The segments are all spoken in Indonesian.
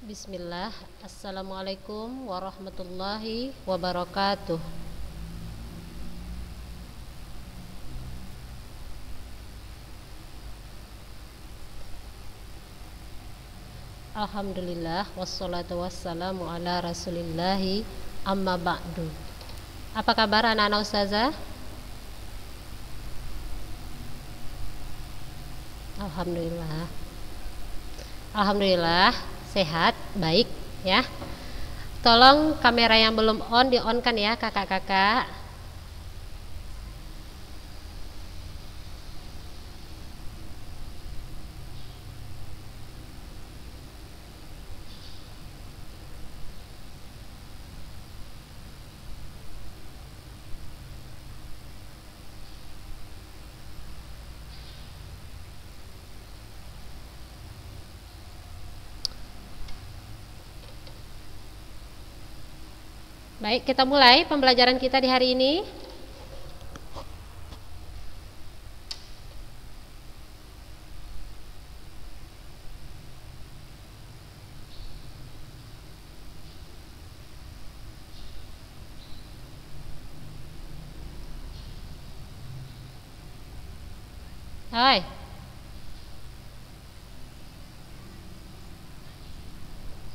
Bismillah. Assalamualaikum warahmatullahi wabarakatuh. Alhamdulillah wassalatu wassalamu ala rasulillahi amma ba'du. Apa kabar anak-anak ustazah? Alhamdulillah. Alhamdulillah sehat, baik ya. Tolong kamera yang belum on di-on kan ya kakak-kakak. Baik, kita mulai pembelajaran kita di hari ini. Hai.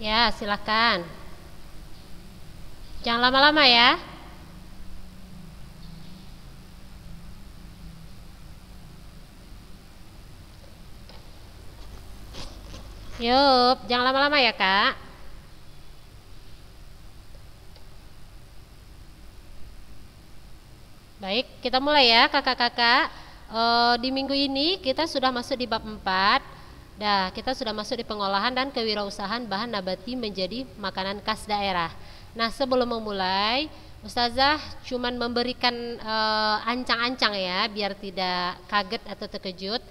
Ya, silakan. Jangan lama-lama ya. Yup, jangan lama-lama ya kak. Baik, kita mulai ya kakak-kakak. Di minggu ini kita sudah masuk di bab 4. Kita sudah masuk di pengolahan dan kewirausahaan bahan nabati menjadi makanan khas daerah. Nah, sebelum memulai, Ustazah cuman memberikan ancang-ancang ya, biar tidak kaget atau terkejut.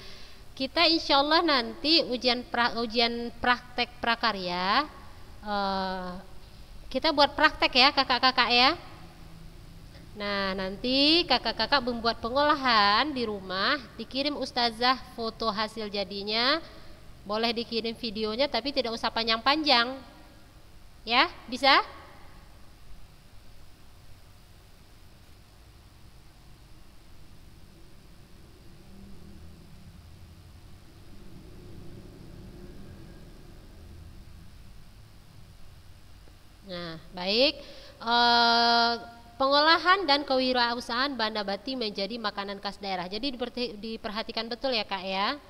Kita insya Allah nanti ujian praktek prakarya, kita buat praktek ya kakak-kakak ya. Nah, nanti kakak-kakak membuat pengolahan di rumah, dikirim Ustazah foto hasil jadinya, boleh dikirim videonya tapi tidak usah panjang-panjang. Ya, bisa? Nah, baik. Pengolahan dan kewirausahaan bahan nabati menjadi makanan khas daerah. Jadi diperhatikan betul ya kak ya.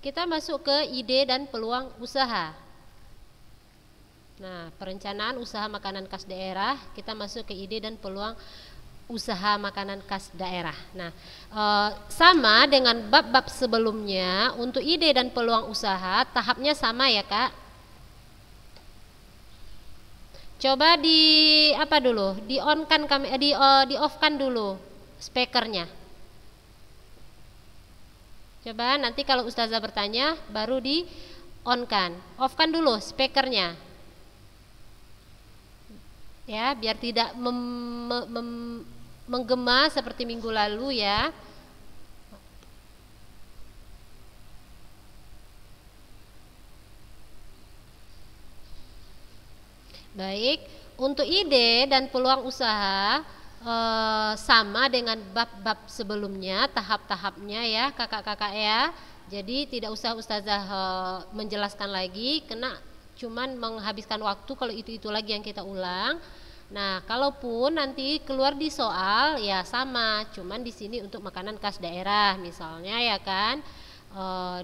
Kita masuk ke ide dan peluang usaha. Nah, perencanaan usaha makanan khas daerah, kita masuk ke ide dan peluang usaha makanan khas daerah. Nah, sama dengan bab-bab sebelumnya, untuk ide dan peluang usaha tahapnya sama ya kak. Coba di apa dulu? Di on kan di off kan dulu speakernya. Coba nanti kalau ustazah bertanya baru di on kan. Off kan dulu speakernya. Ya, biar tidak menggema seperti minggu lalu ya. Baik, untuk ide dan peluang usaha sama dengan bab-bab sebelumnya, tahap-tahapnya ya kakak-kakak ya. Jadi tidak usah ustazah menjelaskan lagi, karena cuman menghabiskan waktu kalau itu lagi yang kita ulang. Nah, kalaupun nanti keluar di soal ya sama, cuman di sini untuk makanan khas daerah misalnya ya kan.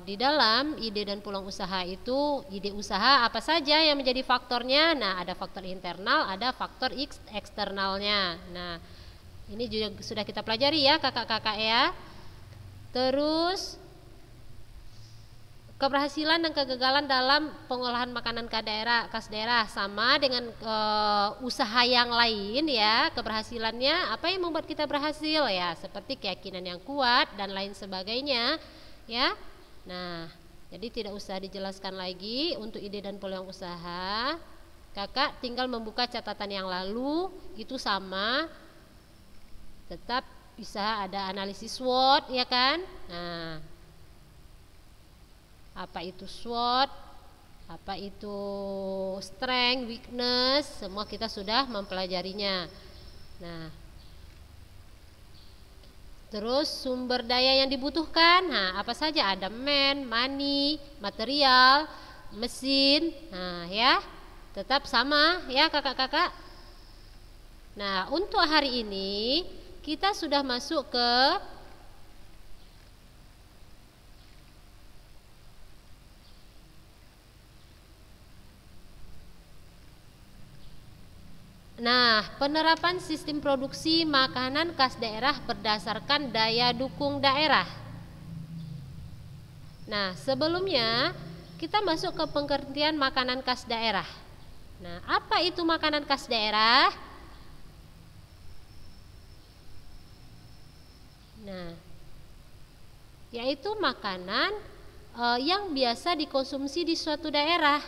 Di dalam ide dan peluang usaha itu, ide usaha apa saja yang menjadi faktornya. Nah, ada faktor internal, ada faktor eksternalnya. Nah, ini juga sudah kita pelajari ya kakak-kakak ya. Terus keberhasilan dan kegagalan dalam pengolahan makanan khas daerah sama dengan usaha yang lain ya. Keberhasilannya apa yang membuat kita berhasil ya, seperti keyakinan yang kuat dan lain sebagainya ya. Nah, jadi tidak usah dijelaskan lagi untuk ide dan peluang usaha. Kakak tinggal membuka catatan yang lalu, itu sama. Tetap bisa ada analisis SWOT ya kan. Nah, apa itu SWOT? Apa itu strength, weakness, semua kita sudah mempelajarinya. Nah, terus sumber daya yang dibutuhkan, nah apa saja, ada money, material, mesin. Nah ya, tetap sama ya kakak-kakak. Nah untuk hari ini kita sudah masuk ke penerapan sistem produksi makanan khas daerah berdasarkan daya dukung daerah. Nah, sebelumnya kita masuk ke pengertian makanan khas daerah. Nah, apa itu makanan khas daerah? Nah, yaitu makanan yang biasa dikonsumsi di suatu daerah.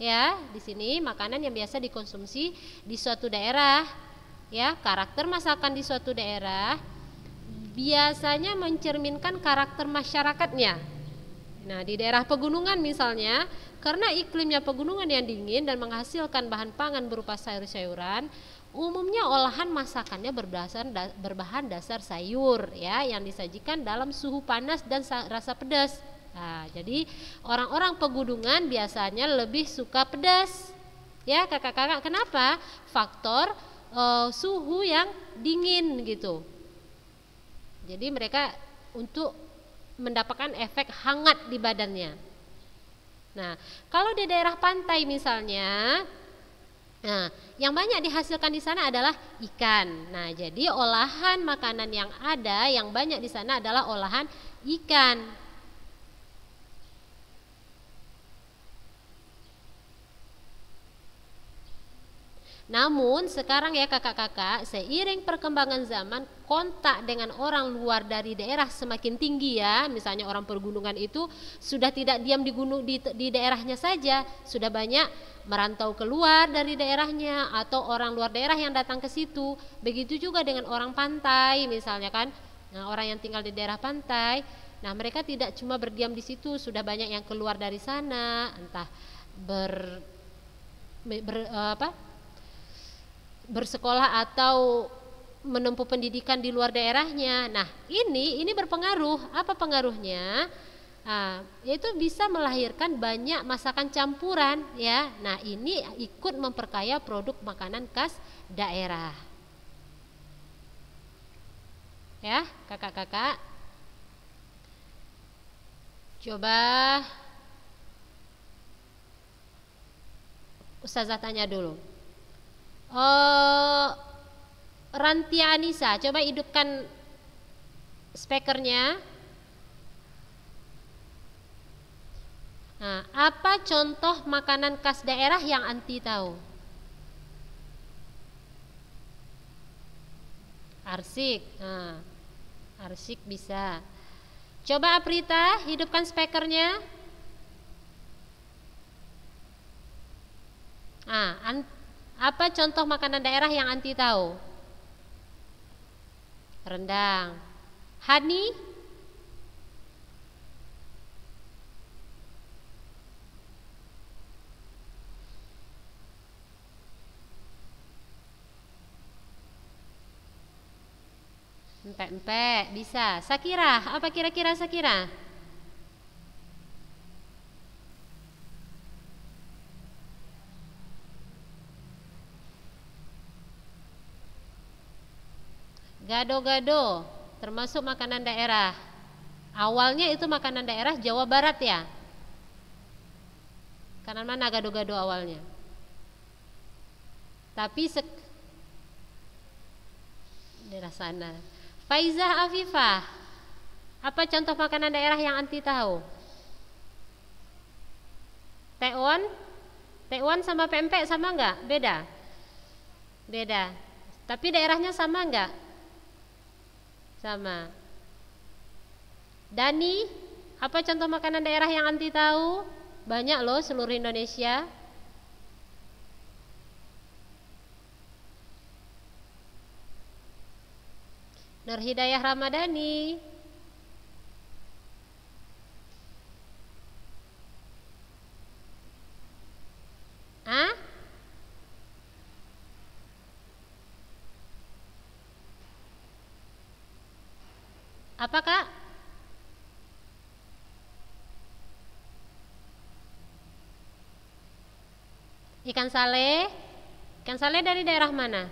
Ya, di sini makanan yang biasa dikonsumsi di suatu daerah. Ya, karakter masakan di suatu daerah biasanya mencerminkan karakter masyarakatnya. Nah, di daerah pegunungan misalnya, karena iklimnya pegunungan yang dingin dan menghasilkan bahan pangan berupa sayur-sayuran, umumnya olahan masakannya berbahan dasar sayur ya, yang disajikan dalam suhu panas dan rasa pedas. Nah, jadi orang-orang pegunungan biasanya lebih suka pedas. Ya, kakak-kakak, kenapa? Faktor suhu yang dingin gitu. Jadi mereka untuk mendapatkan efek hangat di badannya. Nah, kalau di daerah pantai misalnya, nah, yang banyak dihasilkan di sana adalah ikan. Nah, jadi olahan makanan yang ada yang banyak di sana adalah olahan ikan. Namun sekarang ya kakak-kakak, seiring perkembangan zaman, kontak dengan orang luar dari daerah semakin tinggi ya. Misalnya orang pergunungan itu sudah tidak diam di daerahnya saja, sudah banyak merantau keluar dari daerahnya atau orang luar daerah yang datang ke situ. Begitu juga dengan orang pantai misalnya kan. Nah, orang yang tinggal di daerah pantai, nah mereka tidak cuma berdiam di situ, sudah banyak yang keluar dari sana, entah bersekolah atau menempuh pendidikan di luar daerahnya. Nah, ini berpengaruh. Apa pengaruhnya? Yaitu bisa melahirkan banyak masakan campuran ya. Nah, ini ikut memperkaya produk makanan khas daerah. Ya, kakak-kakak. Coba Ustazah tanya dulu. Rantia Anissa, coba hidupkan speakernya. Nah, apa contoh makanan khas daerah yang anti tahu? Arsik. Nah, arsik bisa. Coba Aprita, hidupkan speakernya. Apa contoh makanan daerah yang anti tahu? Rendang. Hani? Empek-empek, bisa. Sakira, apa kira-kira Sakira? Gado-gado termasuk makanan daerah. Awalnya itu makanan daerah Jawa Barat ya. Kanan mana gado-gado awalnya? Tapi daerah sana. Faizah Afifah, apa contoh makanan daerah yang anti tahu? Teon sama pempek sama enggak? Beda? Beda. Tapi daerahnya sama enggak? Sama. Dani, apa contoh makanan daerah yang anti tahu? Banyak loh seluruh Indonesia. Nur Hidayah Ramadhani. Apa Kak? Ikan sale. Ikan sale dari daerah mana?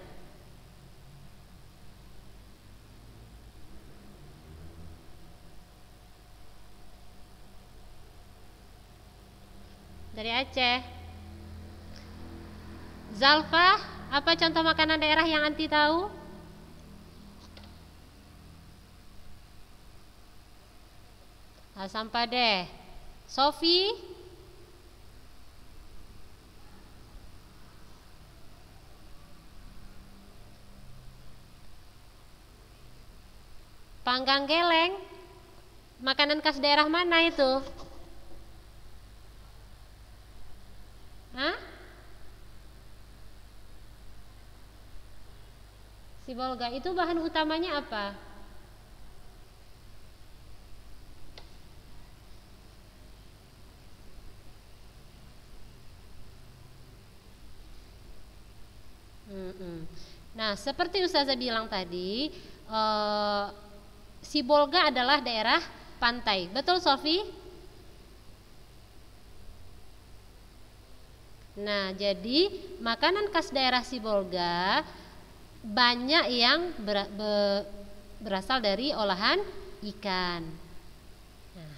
Dari Aceh. Zalfa, apa contoh makanan daerah yang anti tahu? Asam padeh. Sofi? Panggang geleng. Makanan khas daerah mana itu? Hah? Sibolga itu bahan utamanya apa? Nah, seperti Ustazah bilang tadi, Sibolga adalah daerah pantai. Betul, Sofi? Nah, jadi makanan khas daerah Sibolga banyak yang berasal dari olahan ikan. Nah,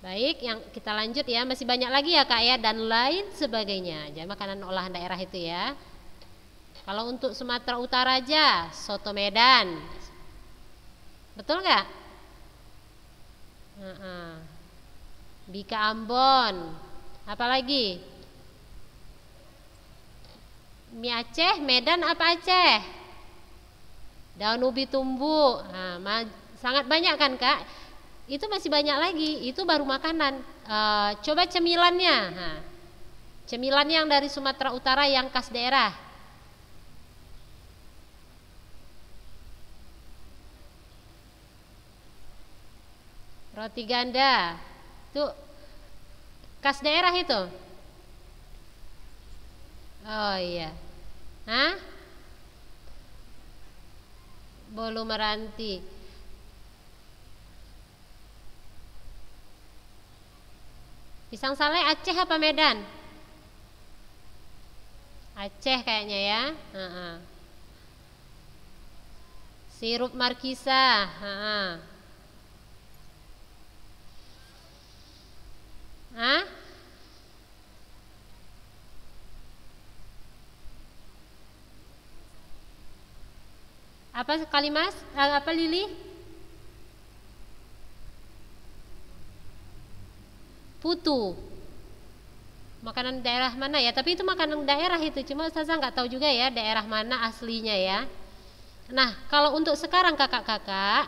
baik, yang kita lanjut ya, masih banyak lagi ya Kak ya, dan lain sebagainya. Jadi makanan olahan daerah itu ya. Kalau untuk Sumatera Utara aja, soto Medan. Betul nggak? Bika Ambon. Apalagi? Mie Aceh, Medan apa Aceh? Daun ubi tumbuh. Nah, sangat banyak kan Kak? Itu masih banyak lagi. Itu baru makanan. Coba cemilannya. Cemilan yang dari Sumatera Utara yang khas daerah. Roti ganda. Itu khas daerah itu. Oh iya. Hah? Bolu Meranti. Pisang sale Aceh apa Medan? Aceh kayaknya ya. Sirup Markisa. Apa Kalimas? Apa Lili? Putu. Makanan daerah mana ya? Tapi itu makanan daerah itu. Cuma saya nggak tahu juga ya daerah mana aslinya ya. Nah, kalau untuk sekarang kakak-kakak,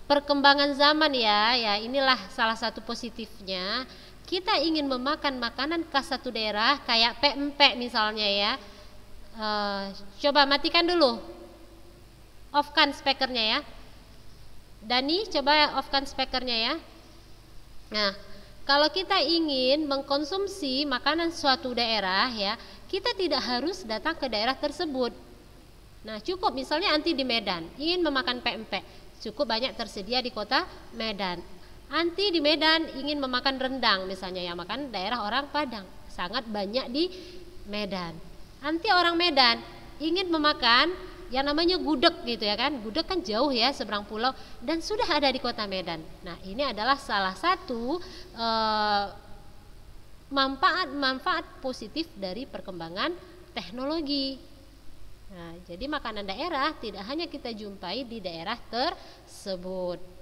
perkembangan zaman ya inilah salah satu positifnya. Kita ingin memakan makanan khas satu daerah kayak pempek misalnya ya. Coba matikan dulu, off-kan speakernya ya. Dani coba off-kan speakernya ya. Nah, kalau kita ingin mengkonsumsi makanan suatu daerah ya, kita tidak harus datang ke daerah tersebut. Nah, cukup misalnya anti di Medan ingin memakan pempek, cukup banyak tersedia di kota Medan. Anti di Medan ingin memakan rendang misalnya ya, makan daerah orang Padang, sangat banyak di Medan. Anti orang Medan ingin memakan yang namanya gudeg gitu ya kan, gudeg kan jauh ya seberang pulau dan sudah ada di kota Medan. Nah, ini adalah salah satu manfaat positif dari perkembangan teknologi. Nah, jadi makanan daerah tidak hanya kita jumpai di daerah tersebut.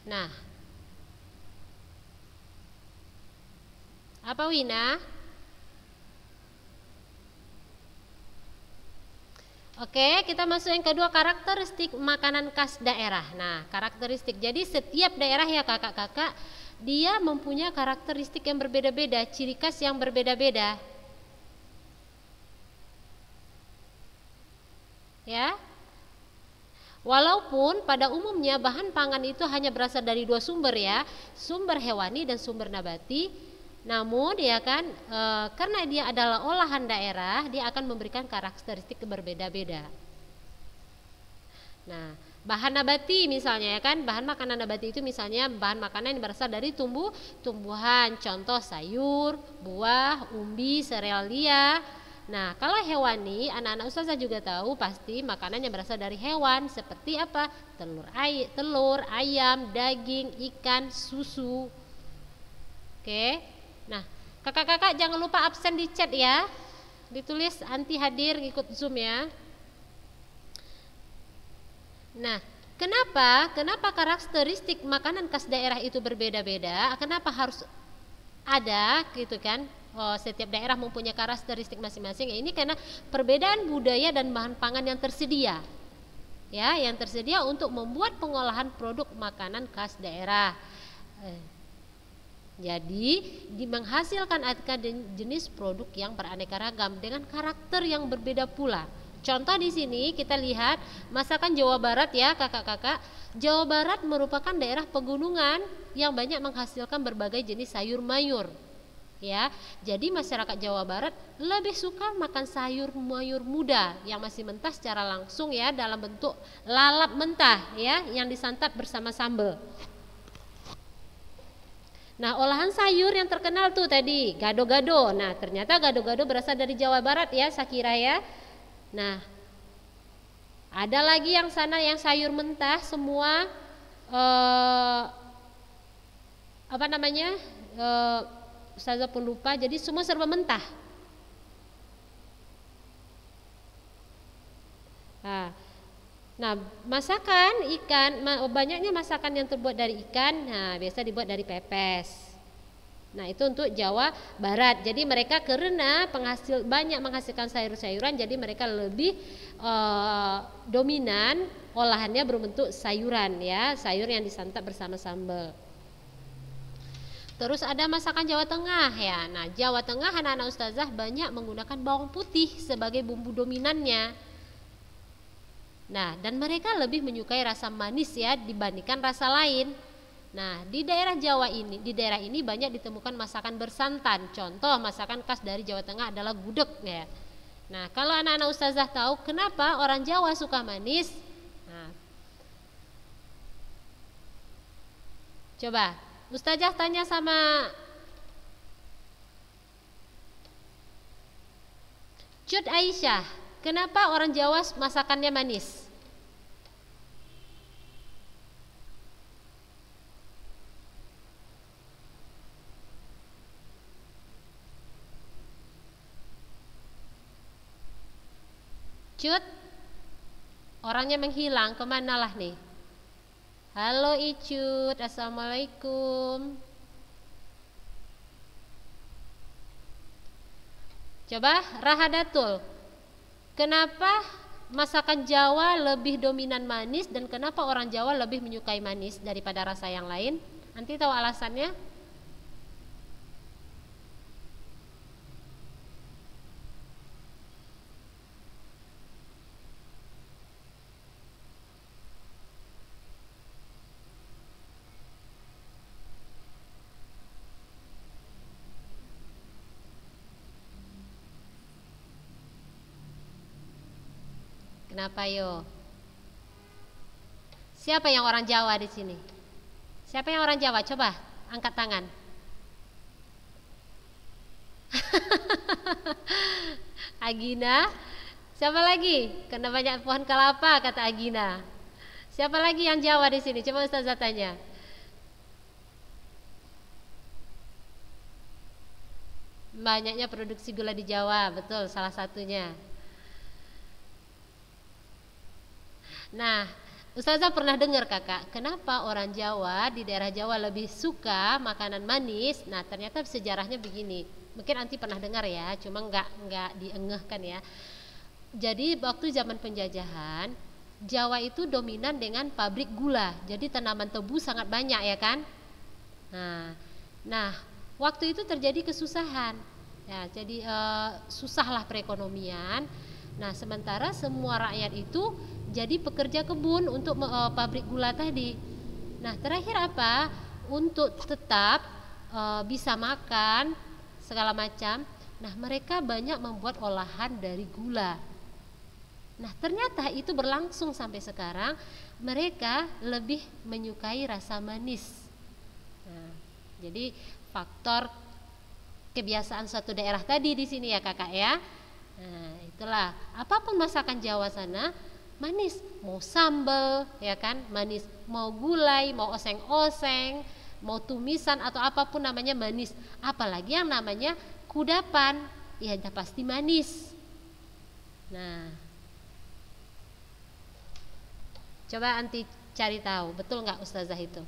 Nah, apa Wina? Oke, kita masuk yang kedua, karakteristik makanan khas daerah. Nah, karakteristik. Jadi setiap daerah ya kakak-kakak dia mempunyai karakteristik yang berbeda-beda, ciri khas yang berbeda-beda. Ya. Walaupun pada umumnya bahan pangan itu hanya berasal dari dua sumber ya, sumber hewani dan sumber nabati. Namun ya kan, karena dia adalah olahan daerah, dia akan memberikan karakteristik berbeda-beda. Nah, bahan nabati misalnya ya kan, bahan makanan nabati itu misalnya bahan makanan yang berasal dari tumbuhan, contoh sayur, buah, umbi, serealia. Nah, kalau hewani, anak-anak ustazah juga tahu pasti makanan yang berasal dari hewan seperti apa? Telur, ayam, daging, ikan, susu. Oke. Nah, kakak-kakak jangan lupa absen di chat ya. Ditulis anti hadir ikut Zoom ya. Nah, kenapa karakteristik makanan khas daerah itu berbeda-beda? Kenapa harus ada gitu kan? Setiap daerah mempunyai karakteristik masing-masing. Ini karena perbedaan budaya dan bahan pangan yang tersedia. Ya, yang tersedia untuk membuat pengolahan produk makanan khas daerah. Jadi, menghasilkan aneka jenis produk yang beraneka ragam dengan karakter yang berbeda pula. Contoh di sini kita lihat masakan Jawa Barat ya, kakak-kakak. Jawa Barat merupakan daerah pegunungan yang banyak menghasilkan berbagai jenis sayur mayur. Ya, jadi masyarakat Jawa Barat lebih suka makan sayur mayur muda yang masih mentah secara langsung ya, dalam bentuk lalap mentah ya, yang disantap bersama sambal. Nah, olahan sayur yang terkenal tuh tadi gado-gado. Nah, ternyata gado-gado berasal dari Jawa Barat ya, Sakira ya. Nah, ada lagi yang sana yang sayur mentah semua apa namanya? Ustazah pun lupa, jadi semua serba mentah. Nah, masakan ikan, banyaknya masakan yang terbuat dari ikan, nah biasa dibuat dari pepes. Nah, itu untuk Jawa Barat. Jadi mereka karena banyak menghasilkan sayur-sayuran, jadi mereka lebih dominan olahannya berbentuk sayuran ya, sayur yang disantap bersama sambal. Terus ada masakan Jawa Tengah ya. Nah, Jawa Tengah anak-anak ustazah banyak menggunakan bawang putih sebagai bumbu dominannya. Nah, dan mereka lebih menyukai rasa manis ya dibandingkan rasa lain. Nah, di daerah ini banyak ditemukan masakan bersantan. Contoh masakan khas dari Jawa Tengah adalah gudeg ya. Nah, kalau anak-anak ustazah tahu kenapa orang Jawa suka manis? Nah, coba Ustazah tanya sama Cut Aisyah, kenapa orang Jawa masakannya manis? Cut, orangnya menghilang, kemana lah nih? Halo Icut, assalamualaikum. Coba Rahadatul, kenapa masakan Jawa lebih dominan manis dan kenapa orang Jawa lebih menyukai manis daripada rasa yang lain? Nanti tahu alasannya? Kenapa yo? Siapa yang orang Jawa di sini? Siapa yang orang Jawa? Coba angkat tangan. Agina. Siapa lagi? Karena banyak pohon kelapa kata Agina. Siapa lagi yang Jawa di sini? Coba Ustazah tanya. Banyaknya produksi gula di Jawa, betul, salah satunya. Nah, Ustazah pernah dengar kakak, kenapa orang Jawa di daerah Jawa lebih suka makanan manis? Nah, ternyata sejarahnya begini. Mungkin anti pernah dengar ya, cuma nggak diengehkan ya. Jadi waktu zaman penjajahan, Jawa itu dominan dengan pabrik gula. Jadi tanaman tebu sangat banyak ya kan? Nah, waktu itu terjadi kesusahan. Ya, jadi susahlah perekonomian. Nah, sementara semua rakyat itu jadi pekerja kebun untuk pabrik gula tadi. Nah, terakhir apa? Untuk tetap bisa makan segala macam. Nah, mereka banyak membuat olahan dari gula. Nah, ternyata itu berlangsung sampai sekarang. Mereka lebih menyukai rasa manis. Nah, jadi faktor kebiasaan suatu daerah tadi di sini ya kakak ya. Nah, itulah apapun masakan Jawa sana manis, mau sambal ya kan manis, mau gulai, mau oseng-oseng, mau tumisan atau apapun namanya manis. Apalagi yang namanya kudapan, ya pasti manis. Nah, coba anti cari tahu, betul nggak Ustazah itu?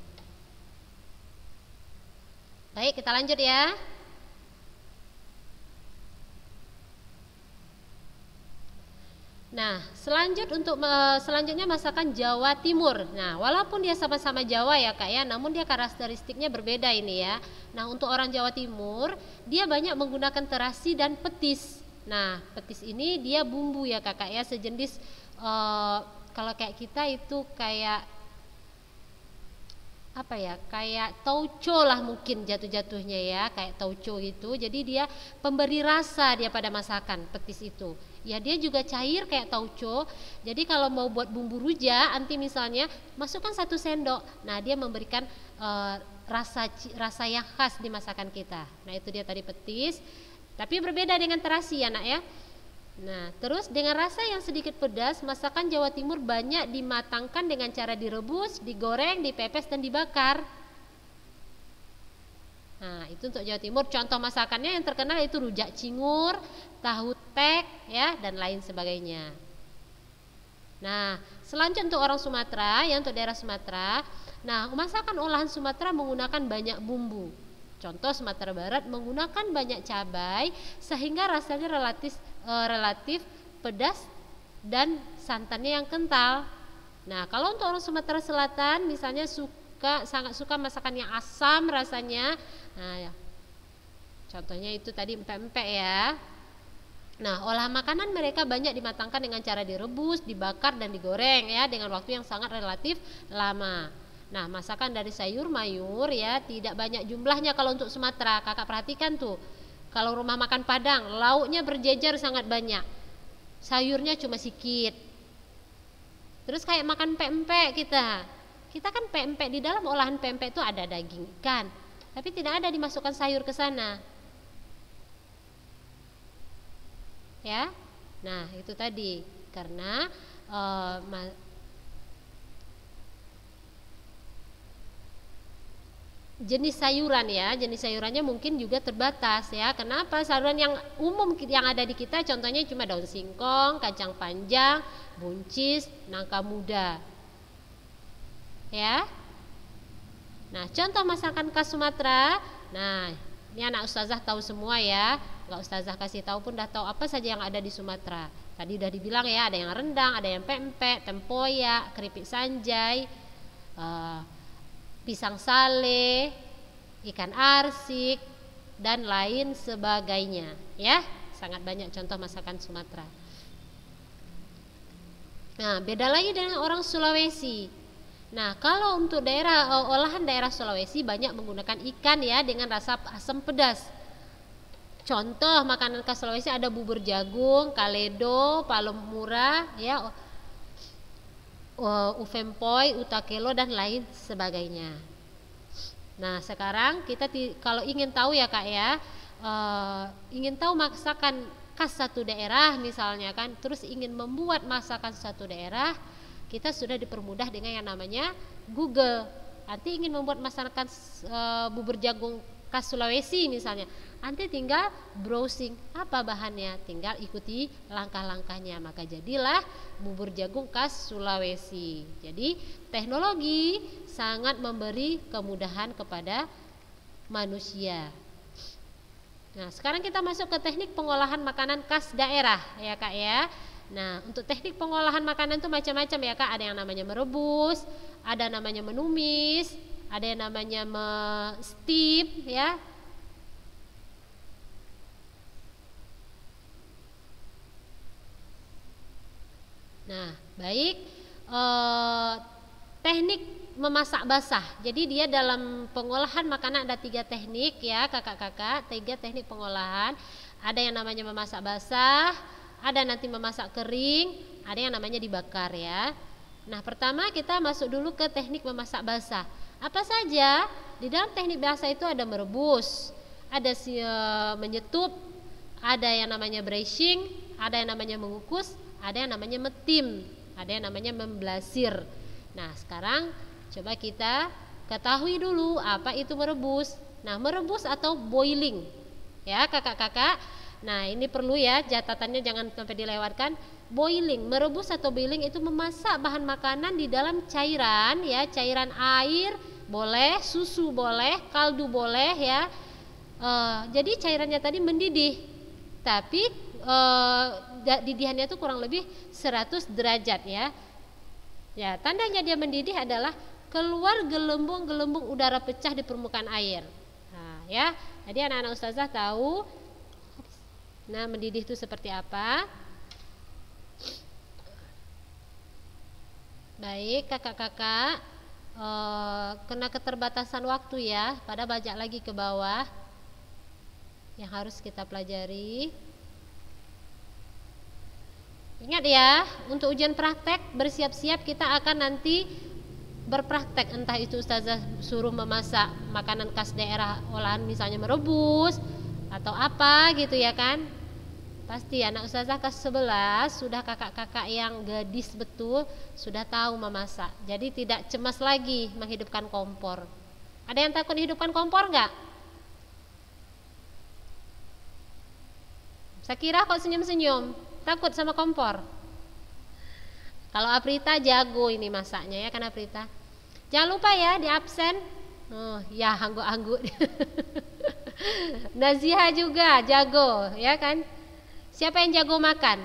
Baik, kita lanjut ya. Nah, selanjutnya masakan Jawa Timur. Nah, walaupun dia sama-sama Jawa ya kak ya, namun dia karakteristiknya berbeda ini ya. Nah, untuk orang Jawa Timur, dia banyak menggunakan terasi dan petis. Nah, petis ini dia bumbu ya kakak ya, sejenis kalau kayak kita itu kayak apa ya, kayak tauco lah mungkin jatuh-jatuhnya ya, kayak tauco gitu. Jadi dia pemberi rasa dia pada masakan petis itu. Ya dia juga cair kayak tauco. Jadi kalau mau buat bumbu rujak, anti misalnya masukkan 1 sendok. Nah dia memberikan rasa yang khas di masakan kita. Nah itu dia tadi petis. Tapi berbeda dengan terasi ya nak ya. Nah, terus dengan rasa yang sedikit pedas, masakan Jawa Timur banyak dimatangkan dengan cara direbus, digoreng, dipepes dan dibakar. Nah, itu untuk Jawa Timur. Contoh masakannya yang terkenal itu rujak cingur, tahu tek, ya, dan lain sebagainya. Nah, selanjutnya untuk orang Sumatera, ya untuk daerah Sumatera. Nah, masakan olahan Sumatera menggunakan banyak bumbu. Contoh Sumatera Barat menggunakan banyak cabai sehingga rasanya relatif pedas dan santannya yang kental. Nah, kalau untuk orang Sumatera Selatan misalnya sangat suka masakan yang asam rasanya. Nah, ya. Contohnya itu tadi empek-empek ya. Nah, olahan makanan mereka banyak dimatangkan dengan cara direbus, dibakar dan digoreng ya dengan waktu yang sangat relatif lama. Nah, masakan dari sayur mayur ya tidak banyak jumlahnya kalau untuk Sumatera. Kakak perhatikan tuh. Kalau rumah makan Padang, lauknya berjejer sangat banyak. Sayurnya cuma sedikit. Terus kayak makan pempek kita. Kita kan pempek di dalam olahan pempek itu ada daging ikan, tapi tidak ada dimasukkan sayur ke sana. Ya. Nah, itu tadi karena jenis sayuran ya, jenis sayurannya mungkin juga terbatas ya. Kenapa? Sayuran yang umum yang ada di kita contohnya cuma daun singkong, kacang panjang, buncis, nangka muda. Ya. Nah, contoh masakan khas Sumatera. Nah, ini anak ustazah tahu semua ya. Enggak ustazah kasih tahu pun dah tahu apa saja yang ada di Sumatera. Tadi udah dibilang ya, ada yang rendang, ada yang pempek, tempoyak, keripik sanjay, pisang sale, ikan arsik dan lain sebagainya ya. Sangat banyak contoh masakan Sumatera. Nah, beda lagi dengan orang Sulawesi. Nah, kalau untuk olahan daerah Sulawesi banyak menggunakan ikan ya dengan rasa asam pedas. Contoh makanan khas Sulawesi ada bubur jagung, kaledo, palem murah ya, ufempoy, utakelo dan lain sebagainya. Nah, sekarang kita kalau ingin tahu ya kak ya, ingin tahu masakan khas satu daerah misalnya kan, terus ingin membuat masakan satu daerah, kita sudah dipermudah dengan yang namanya Google. Nanti ingin membuat masakan bubur jagung khas Sulawesi misalnya, nanti tinggal browsing apa bahannya, tinggal ikuti langkah-langkahnya, maka jadilah bubur jagung khas Sulawesi. Jadi teknologi sangat memberi kemudahan kepada manusia. Nah, sekarang kita masuk ke teknik pengolahan makanan khas daerah ya kak ya. Nah, untuk teknik pengolahan makanan itu macam-macam ya kak. Ada yang namanya merebus, ada namanya menumis, ada yang namanya steam ya. Nah, baik, teknik memasak basah. Jadi dia dalam pengolahan makanan ada 3 teknik ya kakak-kakak, 3 teknik pengolahan. Ada yang namanya memasak basah, ada nanti memasak kering, ada yang namanya dibakar ya. Nah, pertama kita masuk dulu ke teknik memasak basah. Apa saja? Di dalam teknik basah itu ada merebus, ada menyetup, ada yang namanya braising, ada yang namanya mengukus, ada yang namanya metim, ada yang namanya memblasir. Nah, sekarang coba kita ketahui dulu apa itu merebus. Nah, merebus atau boiling ya kakak-kakak. Nah, ini perlu ya, catatannya jangan sampai dilewatkan. Boiling, merebus atau boiling itu memasak bahan makanan di dalam cairan ya, cairan air boleh, susu boleh, kaldu boleh ya. Jadi cairannya tadi mendidih, tapi didihannya itu kurang lebih 100 derajat ya. Ya, tandanya dia mendidih adalah keluar gelembung-gelembung udara pecah di permukaan air. Nah, ya. Jadi anak-anak ustazah tahu nah mendidih itu seperti apa. Baik, kakak-kakak, kena keterbatasan waktu ya, pada bajak lagi ke bawah yang harus kita pelajari. Ingat ya, untuk ujian praktek bersiap-siap, kita akan nanti berpraktek, entah itu ustazah suruh memasak makanan khas daerah olahan misalnya merebus atau apa gitu ya kan. Pasti anak ustazah kelas 11 sudah kakak-kakak yang gadis betul sudah tahu memasak. Jadi tidak cemas lagi menghidupkan kompor. Ada yang takut hidupkan kompor enggak? Saya kira kok senyum-senyum. Takut sama kompor. Kalau Aprita jago ini masaknya ya kan Aprita. Jangan lupa ya di absen. Oh ya, angguk-angguk. Naziha juga jago ya kan. Siapa yang jago makan?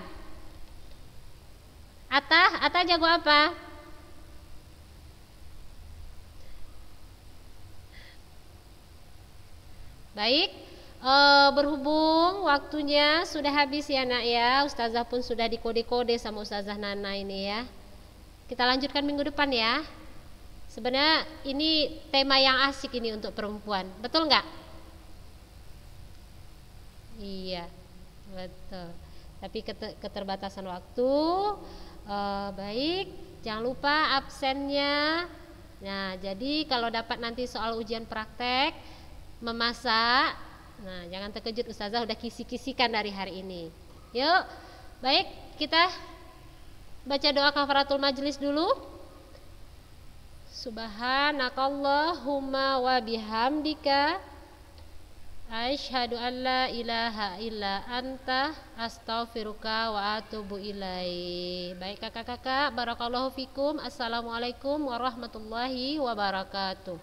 Ata jago apa? Baik. Berhubung waktunya sudah habis ya nak ya, ustazah pun sudah dikode-kode sama ustazah Nana ini ya. Kita lanjutkan minggu depan ya. Sebenarnya ini tema yang asik ini untuk perempuan, betul nggak? Iya, betul. Tapi keterbatasan waktu. Baik, jangan lupa absennya. Nah, jadi kalau dapat nanti soal ujian praktek memasak, nah jangan terkejut, ustazah udah kisi-kisikan dari hari ini. Yuk, baik, kita baca doa kafaratul majlis dulu. Subhanakallahumma wa bihamdika asyhadu an la ilaha illa anta astaghfiruka wa atubu ilaik. Baik kakak-kakak, barakallahu fikum. Assalamualaikum warahmatullahi wabarakatuh.